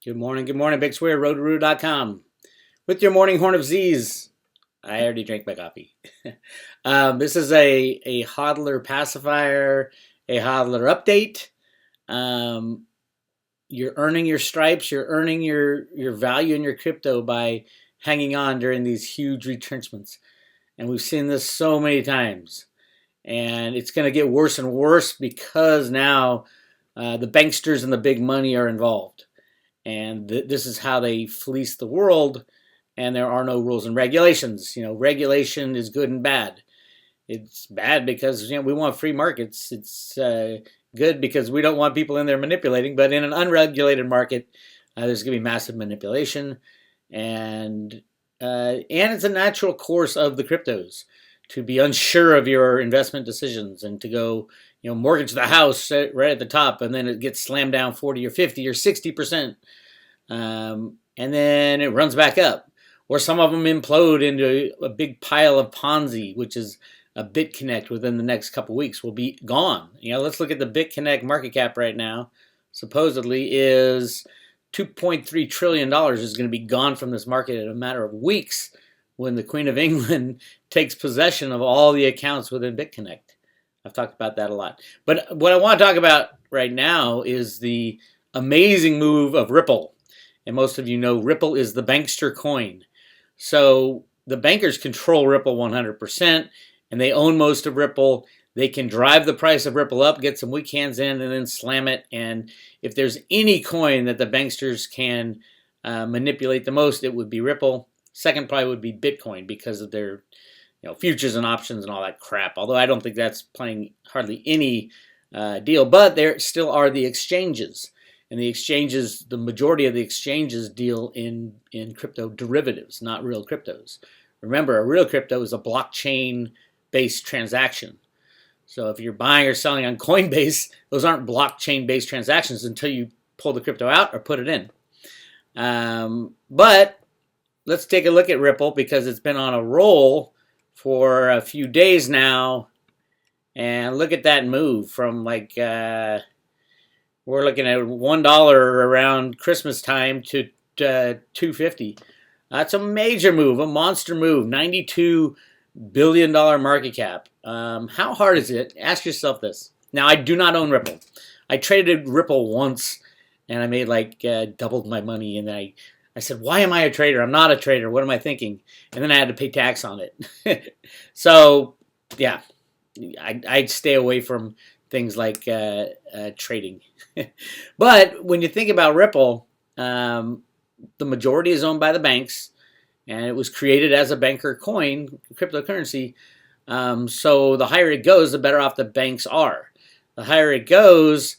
Good morning, Bix Weir, roadroo.com. With your morning horn of Z's. I already drank my coffee. This is a hodler pacifier, a hodler update. You're earning your stripes, you're earning your value in your crypto by hanging on during these huge retrenchments. And we've seen this so many times. And it's going to get worse and worse because now the banksters and the big money are involved. And this is how they fleece the world, and there are no rules and regulations. Regulation is good and bad. It's bad because we want free markets. It's good because we don't want people in there manipulating. But in an unregulated market, there's going to be massive manipulation, and it's a natural course of the cryptos to be unsure of your investment decisions and to go, mortgage the house right at the top, and then it gets slammed down 40 or 50 or 60%, and then it runs back up. Or some of them implode into a big pile of Ponzi, which is a BitConnect within the next couple weeks will be gone. Let's look at the BitConnect market cap right now. Supposedly is $2.3 trillion is going to be gone from this market in a matter of weeks when the Queen of England takes possession of all the accounts within BitConnect. I've talked about that a lot. But what I want to talk about right now is the amazing move of Ripple. And most of you know Ripple is the bankster coin. So the bankers control Ripple 100%, and they own most of Ripple. They can drive the price of Ripple up, get some weak hands in, and then slam it. And if there's any coin that the banksters can manipulate the most, it would be Ripple. Second probably would be Bitcoin because of their futures and options and all that crap. Although I don't think that's playing hardly any deal. But there still are the exchanges. And the exchanges, the majority of the exchanges deal in crypto derivatives, not real cryptos. Remember, a real crypto is a blockchain-based transaction. So if you're buying or selling on Coinbase, those aren't blockchain-based transactions until you pull the crypto out or put it in. But let's take a look at Ripple because it's been on a roll for a few days now. And look at that move from we're looking at $1 around Christmas time to $2.50. That's a major move, a monster move, $92 billion market cap. How hard is it? Ask yourself this. Now, I do not own Ripple. I traded Ripple once, and I made doubled my money. And I said, why am I a trader? I'm not a trader. What am I thinking? And then I had to pay tax on it. So, yeah, I'd stay away from things like trading. But when you think about Ripple, the majority is owned by the banks, and it was created as a banker coin, cryptocurrency. So the higher it goes, the better off the banks are. The higher it goes,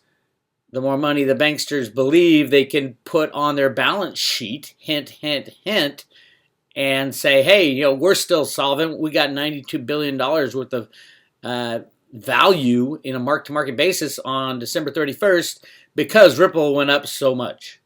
the more money the banksters believe they can put on their balance sheet, hint, hint, hint, and say, hey, we're still solvent. We got $92 billion worth of value in a mark-to-market basis on December 31st because Ripple went up so much.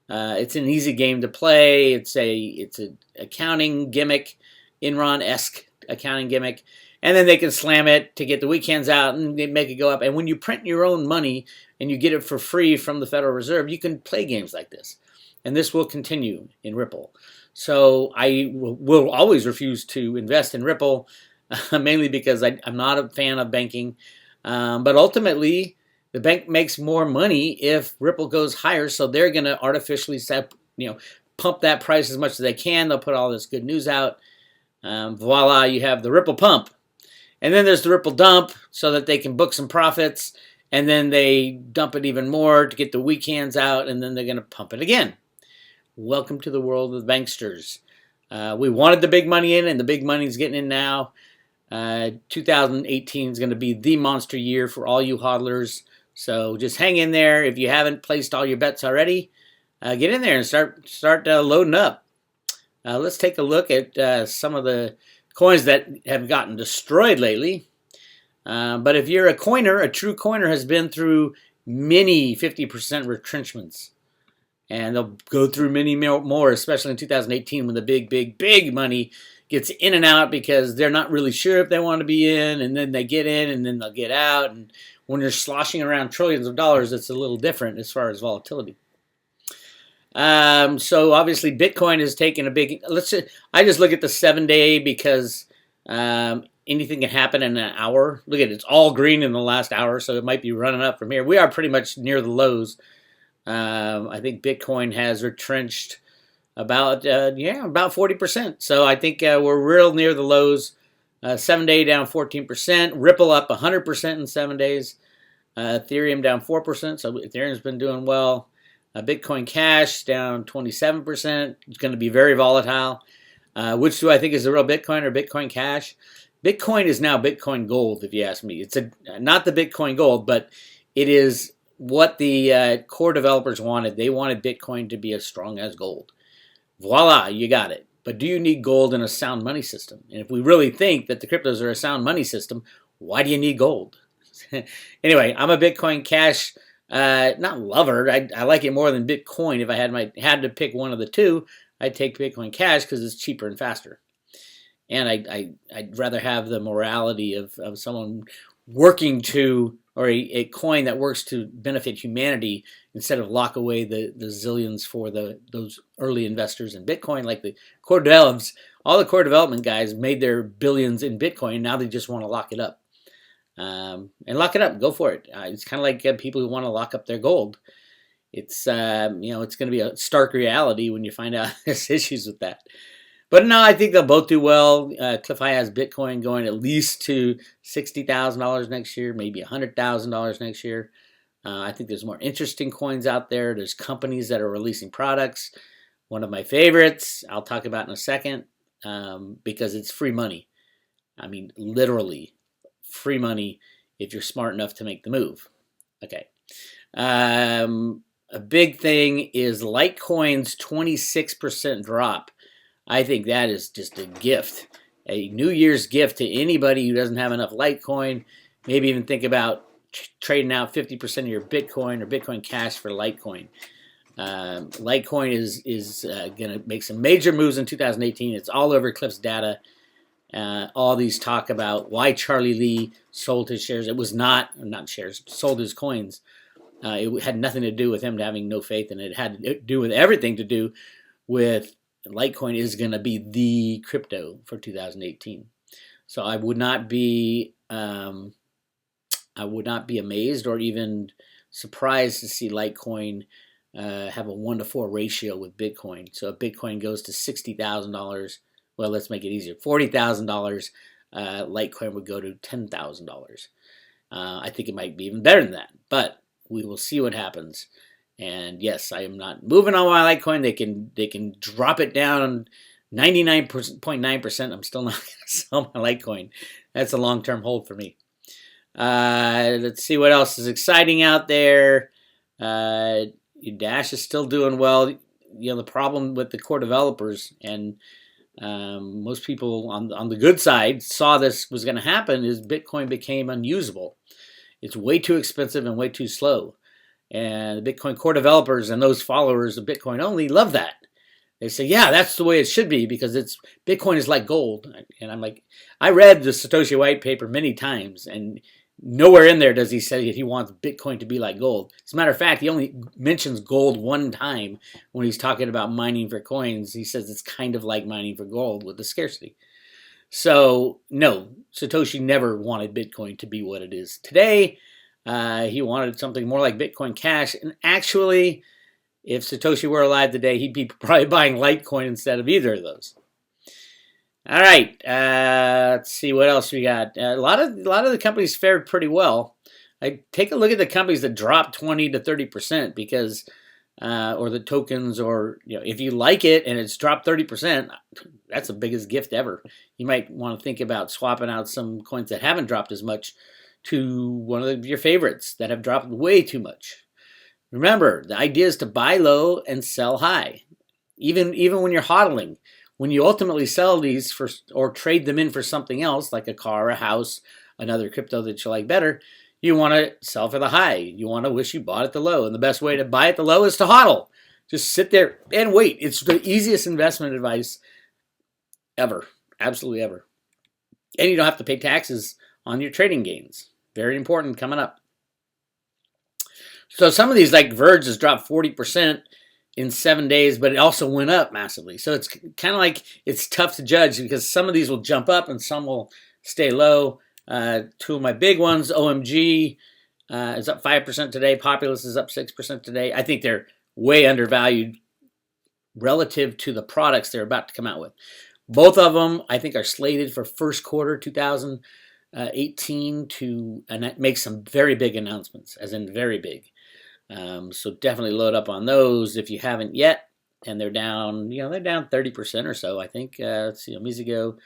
It's an easy game to play. It's an accounting gimmick, Enron-esque accounting gimmick. And then they can slam it to get the weak hands out and they make it go up. And when you print your own money and you get it for free from the Federal Reserve, you can play games like this. And this will continue in Ripple. So I will always refuse to invest in Ripple, mainly because I'm not a fan of banking. But ultimately, the bank makes more money if Ripple goes higher, so they're going to artificially pump that price as much as they can. They'll put all this good news out. Voila, you have the Ripple pump. And then there's the Ripple dump so that they can book some profits, and then they dump it even more to get the weak hands out, and then they're going to pump it again. Welcome to the world of the banksters. We wanted the big money in, and the big money's getting in now. 2018 is going to be the monster year for all you hodlers. So just hang in there. If you haven't placed all your bets already, get in there and start loading up. Let's take a look at some of the coins that have gotten destroyed lately. But if you're a coiner, a true coiner has been through many 50% retrenchments. And they'll go through many more, especially in 2018 when the big money gets in and out because they're not really sure if they want to be in, and then they get in, and then they'll get out. And when you're sloshing around trillions of dollars, it's a little different as far as volatility. So obviously Bitcoin has taken a big, I just look at the 7-day because anything can happen in an hour. Look at it, it's all green in the last hour, so it might be running up from here. We are pretty much near the lows. I think Bitcoin has retrenched about 40%. So I think we're real near the lows. 7-day down 14%, Ripple up 100% in 7 days. Ethereum down 4%, so Ethereum's been doing well. Bitcoin Cash down 27%. It's going to be very volatile. Which do I think is the real Bitcoin or Bitcoin Cash? Bitcoin is now Bitcoin Gold, if you ask me. It's not the Bitcoin Gold, but it is what the core developers wanted. They wanted Bitcoin to be as strong as gold. Voila, you got it. But do you need gold in a sound money system? And if we really think that the cryptos are a sound money system, why do you need gold? Anyway, I'm a Bitcoin Cash not lover. I like it more than Bitcoin. If I had to pick one of the two, I'd take Bitcoin Cash because it's cheaper and faster. And I'd rather have the morality of someone working to, or a coin that works to benefit humanity instead of lock away the zillions for those early investors in Bitcoin, like the core devs. All the core development guys made their billions in Bitcoin. Now they just want to lock it up. And lock it up, go for it. It's kind of like people who want to lock up their gold. It's it's going to be a stark reality when you find out there's issues with that. But no, I think they'll both do well. Cliff High has Bitcoin going at least to $60,000 next year, maybe $100,000 next year. I think there's more interesting coins out there. There's companies that are releasing products. One of my favorites, I'll talk about in a second, because it's free money. I mean, literally free money if you're smart enough to make the move. Okay. A big thing is Litecoin's 26% drop. I think that is just a gift, a New Year's gift to anybody who doesn't have enough Litecoin. Maybe even think about trading out 50% of your Bitcoin or Bitcoin Cash for Litecoin. Litecoin is going to make some major moves in 2018. It's all over Cliff's data. All these talk about why Charlie Lee sold his shares. It was not shares, sold his coins. It had nothing to do with him having no faith in it. It had to do with everything to do with Litecoin is going to be the crypto for 2018. So I would not be amazed or even surprised to see Litecoin have a 1-to-4 ratio with Bitcoin. So if Bitcoin goes to $60,000, well, let's make it easier. $40,000, Litecoin would go to $10,000. I think it might be even better than that, but we will see what happens. And yes, I am not moving on my Litecoin. They can drop it down 99.9%. I'm still not going to sell my Litecoin. That's a long-term hold for me. Let's see what else is exciting out there. Dash is still doing well. You know, the problem with the core developers and most people on the good side saw this was going to happen is Bitcoin became unusable. It's way too expensive and way too slow. And the Bitcoin core developers and those followers of Bitcoin only love that. They say, yeah, that's the way it should be because Bitcoin is like gold. And I'm like, I read the Satoshi white paper many times, and nowhere in there does he say that he wants Bitcoin to be like gold. As a matter of fact, he only mentions gold one time when he's talking about mining for coins. He says it's kind of like mining for gold with the scarcity. So, no, Satoshi never wanted Bitcoin to be what it is today. He wanted something more like Bitcoin Cash. And actually, if Satoshi were alive today, he'd be probably buying Litecoin instead of either of those. All right, let's see what else we got. A lot of the companies fared pretty well. I take a look at the companies that dropped 20 to 30% because, or the tokens, or if you like it and it's dropped 30%, that's the biggest gift ever. You might want to think about swapping out some coins that haven't dropped as much to one of your favorites that have dropped way too much. Remember, the idea is to buy low and sell high. Even when you're hodling, when you ultimately sell these for or trade them in for something else, like a car, a house, another crypto that you like better, you want to sell for the high. You want to wish you bought at the low. And the best way to buy at the low is to hodl. Just sit there and wait. It's the easiest investment advice ever. Absolutely ever. And you don't have to pay taxes on your trading gains. Very important coming up. So some of these, like Verge, has dropped 40%. in 7 days, but it also went up massively. So it's kind of like it's tough to judge because some of these will jump up and some will stay low. Two of my big ones, OMG is up 5% today. Populous is up 6% today. I think they're way undervalued relative to the products they're about to come out with. Both of them, I think, are slated for first quarter 2018 to make some very big announcements, as in very big. So definitely load up on those if you haven't yet. And they're down, they're down 30% or so, I think. Let's see, Mizigo,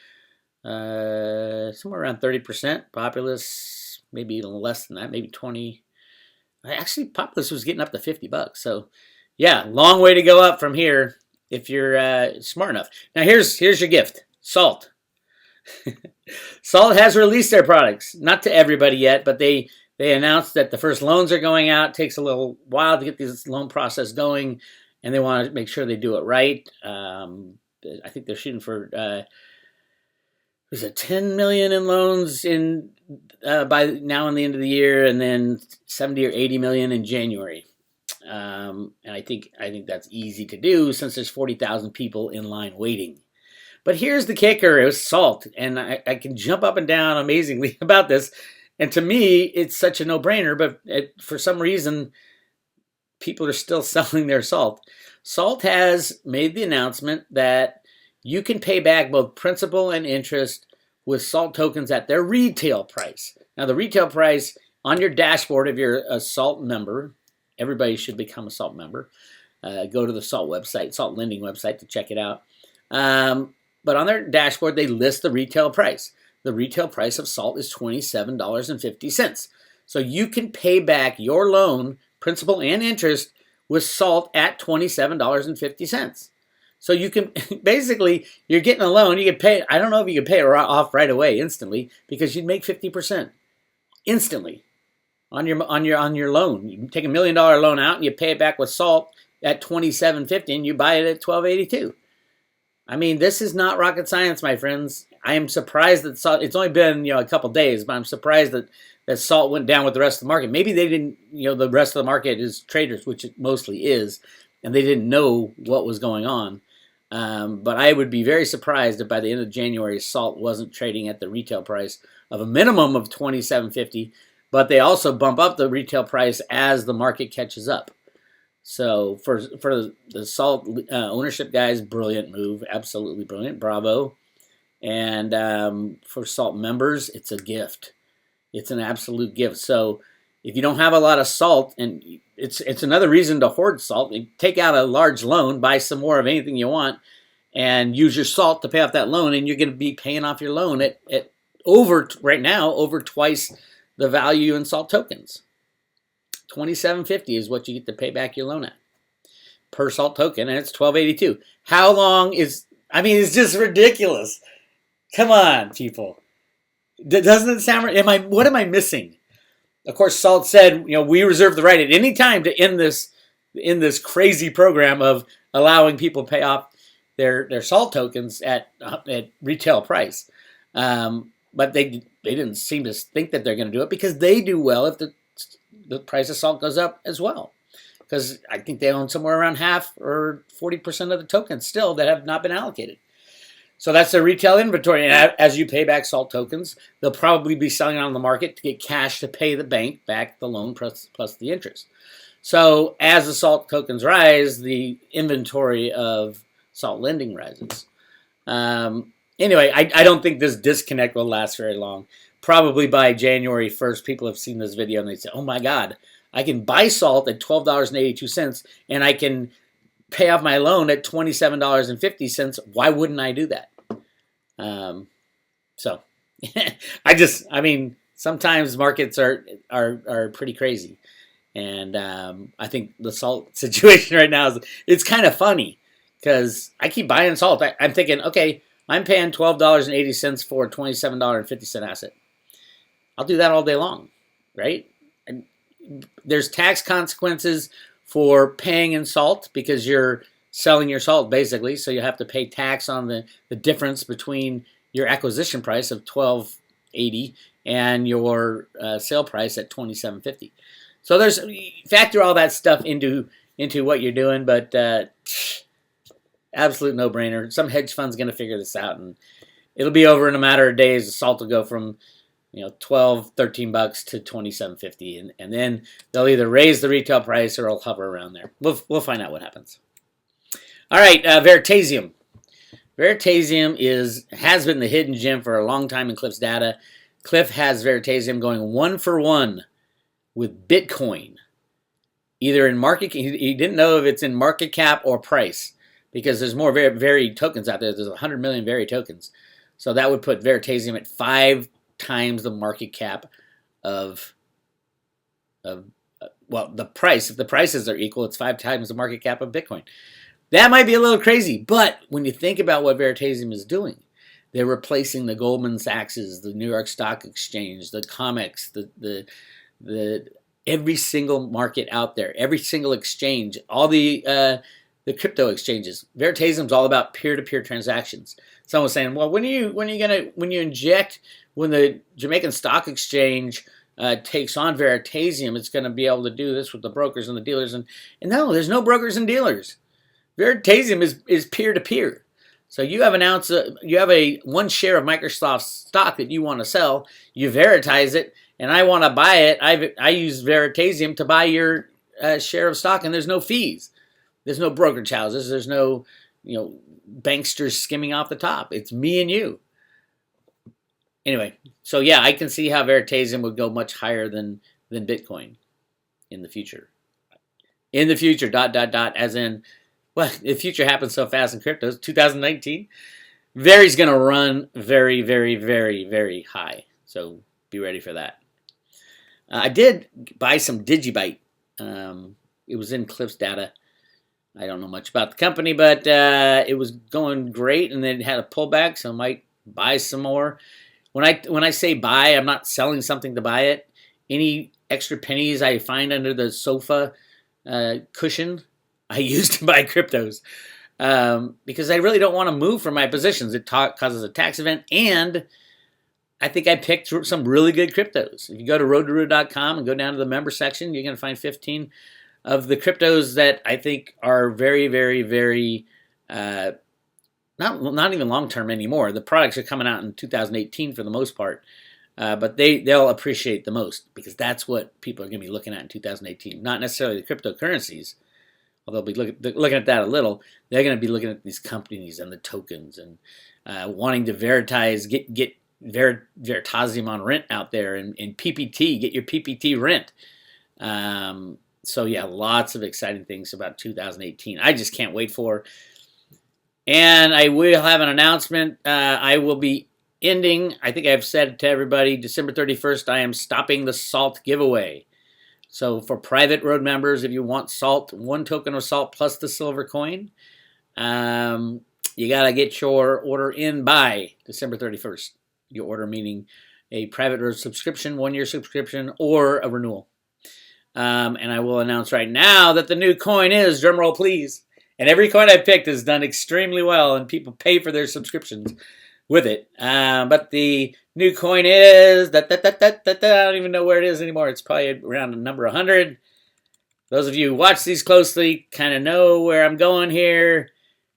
somewhere around 30%. Populous, maybe even less than that, maybe 20. Actually, Populous was getting up to $50. So, yeah, long way to go up from here if you're smart enough. Now, here's your gift, Salt. Salt has released their products, not to everybody yet, but they announced that the first loans are going out. It takes a little while to get this loan process going, and they want to make sure they do it right. I think they're shooting for $10 million in loans by now in the end of the year, and then 70 or 80 million in January. And I think that's easy to do since there's 40,000 people in line waiting. But here's the kicker: it was Salt, and I can jump up and down amazingly about this. And to me, it's such a no-brainer, but for some reason, people are still selling their Salt. Salt has made the announcement that you can pay back both principal and interest with Salt tokens at their retail price. Now, the retail price on your dashboard, if you're a Salt member, everybody should become a Salt member. Go to the Salt website, Salt Lending website, to check it out. But on their dashboard, they list the retail price. The retail price of Salt is $27.50. So you can pay back your loan, principal and interest, with Salt at $27.50. So you can, basically, you're getting a loan, you can pay, I don't know if you can pay it off right away instantly, because you'd make 50% instantly on your loan. You can take $1 million loan out and you pay it back with Salt at $27.50 and you buy it at $12.82. I mean, this is not rocket science, my friends. I am surprised that Salt, it's only been, a couple days, but I'm surprised that Salt went down with the rest of the market. Maybe they didn't, the rest of the market is traders, which it mostly is, and they didn't know what was going on. But I would be very surprised if by the end of January, Salt wasn't trading at the retail price of a minimum of $27.50, but they also bump up the retail price as the market catches up. So for the Salt ownership guys, brilliant move, absolutely brilliant, bravo. And for Salt members, it's a gift. It's an absolute gift. So if you don't have a lot of Salt, and it's another reason to hoard Salt, take out a large loan, buy some more of anything you want, and use your Salt to pay off that loan, and you're going to be paying off your loan at right now over twice the value in Salt tokens. $27.50 is what you get to pay back your loan at per Salt token, and it's $12.82. How long is? I mean, it's just ridiculous. Come on, people. Doesn't it sound right? What am I missing? Of course, Salt said, we reserve the right at any time to end this crazy program of allowing people to pay off their Salt tokens at retail price. But they didn't seem to think that they're going to do it because they do well if the price of Salt goes up as well. Because I think they own somewhere around half or 40% of the tokens still that have not been allocated. So that's their retail inventory. And as you pay back Salt tokens, they'll probably be selling it on the market to get cash to pay the bank back the loan plus the interest. So as the Salt tokens rise, the inventory of Salt lending rises. Anyway, I don't think this disconnect will last very long. Probably by January 1st, people have seen this video and they say, oh my God, I can buy Salt at $12.82 and I can pay off my loan at $27.50. Why wouldn't I do that? So I mean, sometimes markets are pretty crazy. And I think the Salt situation right now it's kind of funny because I keep buying Salt. I'm thinking, okay, I'm paying $12.80 for a $27.50 asset. I'll do that all day long, right? And there's tax consequences for paying in Salt because you're selling your Salt basically, so you have to pay tax on the difference between your acquisition price of $12.80 and your sale price at $27.50. So factor all that stuff into into what you're doing, but absolute no-brainer. Some hedge fund's going to figure this out, and it'll be over in a matter of days. The salt will go from 12, 13 bucks to 27.50, and then they'll either raise the retail price or it'll hover around there. We'll find out what happens. All right, Veritasium. Veritasium has been the hidden gem for a long time in Cliff's data. Cliff has Veritasium going 1-for-1 with Bitcoin, either in market. He didn't know if it's in market cap or price, because there's more Veri tokens out there. There's 100 million Veri tokens, so that would put Veritasium at 5 times the market cap of the price. If the prices are equal, it's 5 times the market cap of Bitcoin. That might be a little crazy, but when you think about what Veritasium is doing, they're replacing the Goldman Sachs's, the New York Stock Exchange, the COMEX, the every single market out there, every single exchange, all the crypto exchanges. Veritasium's all about peer-to-peer transactions. Someone was saying, well, when the Jamaican Stock Exchange takes on Veritasium, it's going to be able to do this with the brokers and the dealers. And no, there's no brokers and dealers. Veritasium is peer-to-peer. So you have a 1 share of Microsoft stock that you want to sell. You veritize it, and I want to buy it. I use Veritasium to buy your share of stock, and there's no fees. There's no brokerage houses. There's no banksters skimming off the top. It's me and you. Anyway, so yeah, I can see how Veritasium would go much higher than Bitcoin in the future. In the future, ... as in, well, the future happens so fast in cryptos. 2019, Veri's going to run very, very, very, very high. So be ready for that. I did buy some Digibyte. It was in Cliff's data. I don't know much about the company, but it was going great, and then it had a pullback, so I might buy some more. When I say buy, I'm not selling something to buy it. Any extra pennies I find under the sofa cushion, I use to buy cryptos, because I really don't want to move from my positions. It causes a tax event, and I think I picked some really good cryptos. If you go to roadtoroot.com and go down to the member section, you're going to find 15 of the cryptos that I think are very, very, very, not even long-term anymore. The products are coming out in 2018 for the most part, but they'll appreciate the most, because that's what people are going to be looking at in 2018. Not necessarily the cryptocurrencies, although they'll be looking at that a little. They're going to be looking at these companies and the tokens, and wanting to get Veritasium on rent out there, and PPT, get your PPT rent. So yeah, lots of exciting things about 2018. I just can't wait for. And I will have an announcement. I will be ending, I think I've said it to everybody, December 31st, I am stopping the salt giveaway. So for private road members, if you want salt, 1 token of salt plus the silver coin, you got to get your order in by December 31st. Your order meaning a private road subscription, 1-year subscription, or a renewal. And I will announce right now that the new coin is, drumroll please, and every coin I picked has done extremely well, and people pay for their subscriptions with it. But the new coin is, I don't even know where it is anymore. It's probably around number 100. Those of you who watch these closely kind of know where I'm going here.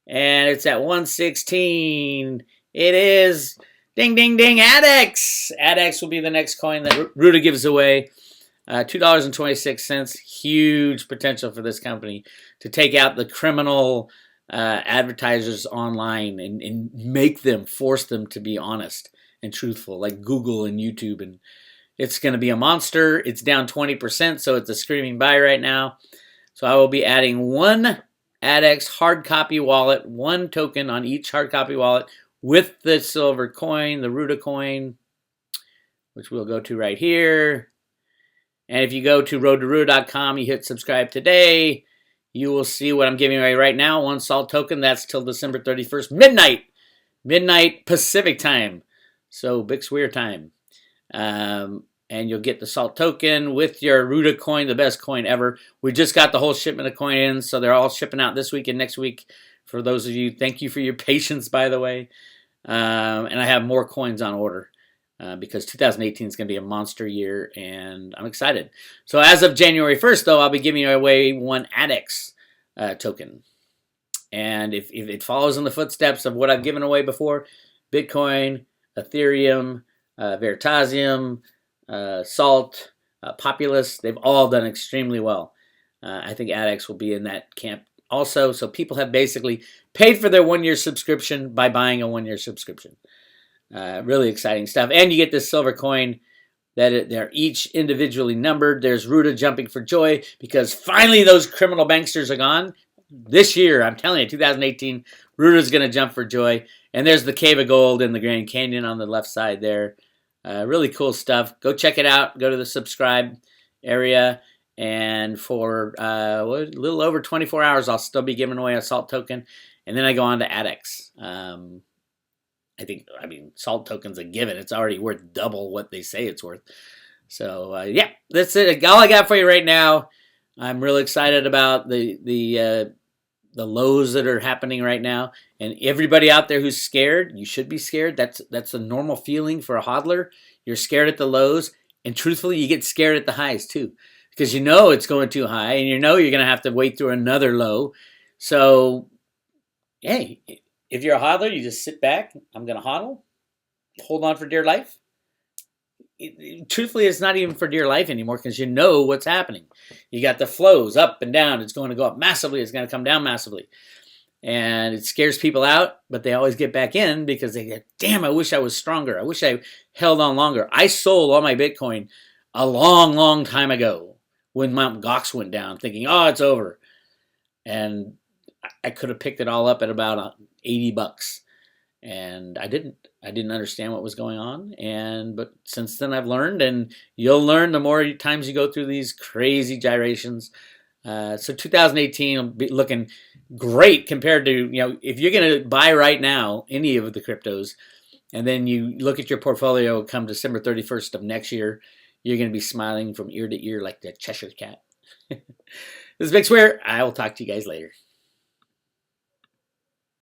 And it's at 116. It is, ding, ding, ding, ADX. ADX will be the next coin that Ruta gives away. $2.26. Huge potential for this company to take out the criminal advertisers online and make them, force them to be honest and truthful, like Google and YouTube. And it's going to be a monster. It's down 20%, so it's a screaming buy right now. So I will be adding 1 ADX hard copy wallet, 1 token on each hard copy wallet with the silver coin, the Ruta coin, which we'll go to right here. And if you go to roadtoroot.com, you hit subscribe today, you will see what I'm giving away right now. 1 salt token. That's till December 31st, midnight Pacific time. So Bix Weir time. And you'll get the salt token with your Ruta coin, the best coin ever. We just got the whole shipment of coin in, so they're all shipping out this week and next week. For those of you, thank you for your patience, by the way. And I have more coins on order. because 2018 is going to be a monster year, and I'm excited. So as of January 1st, though, I'll be giving away one ADDX token. And if it follows in the footsteps of what I've given away before, Bitcoin, Ethereum, Veritasium, Salt, Populous, they've all done extremely well. I think ADDX will be in that camp also. So people have basically paid for their 1-year subscription by buying a 1-year subscription. Really exciting stuff. And you get this silver coin that they're each individually numbered. There's Ruta jumping for joy because finally those criminal banksters are gone. This year, I'm telling you, 2018, Ruta's going to jump for joy. And there's the Cave of Gold in the Grand Canyon on the left side there. Really cool stuff. Go check it out. Go to the subscribe area. And for a little over 24 hours, I'll still be giving away a Salt token. And then I go on to ADDX. I mean, Salt token's a given. It's already worth double what they say it's worth. So, yeah, that's it. All I got for you right now. I'm really excited about the lows that are happening right now. And everybody out there who's scared, you should be scared. That's a normal feeling for a hodler. You're scared at the lows. And truthfully, you get scared at the highs too. Because you know it's going too high. And you know you're going to have to wait through another low. So, hey, if you're a hodler, you just sit back. I'm going to hodl. Hold on for dear life. Truthfully, it's not even for dear life anymore because you know what's happening. You got the flows up and down. It's going to go up massively. It's going to come down massively. And it scares people out, but they always get back in because they get, damn, I wish I was stronger. I wish I held on longer. I sold all my Bitcoin a long, long time ago when Mt. Gox went down thinking, oh, it's over. And I could have picked it all up at about $80. And I didn't understand what was going on. But since then I've learned, and you'll learn the more times you go through these crazy gyrations. So 2018 will be looking great compared to, if you're going to buy right now any of the cryptos, and then you look at your portfolio come December 31st of next year, you're going to be smiling from ear to ear like the Cheshire Cat. This is Bix Weir. I will talk to you guys later.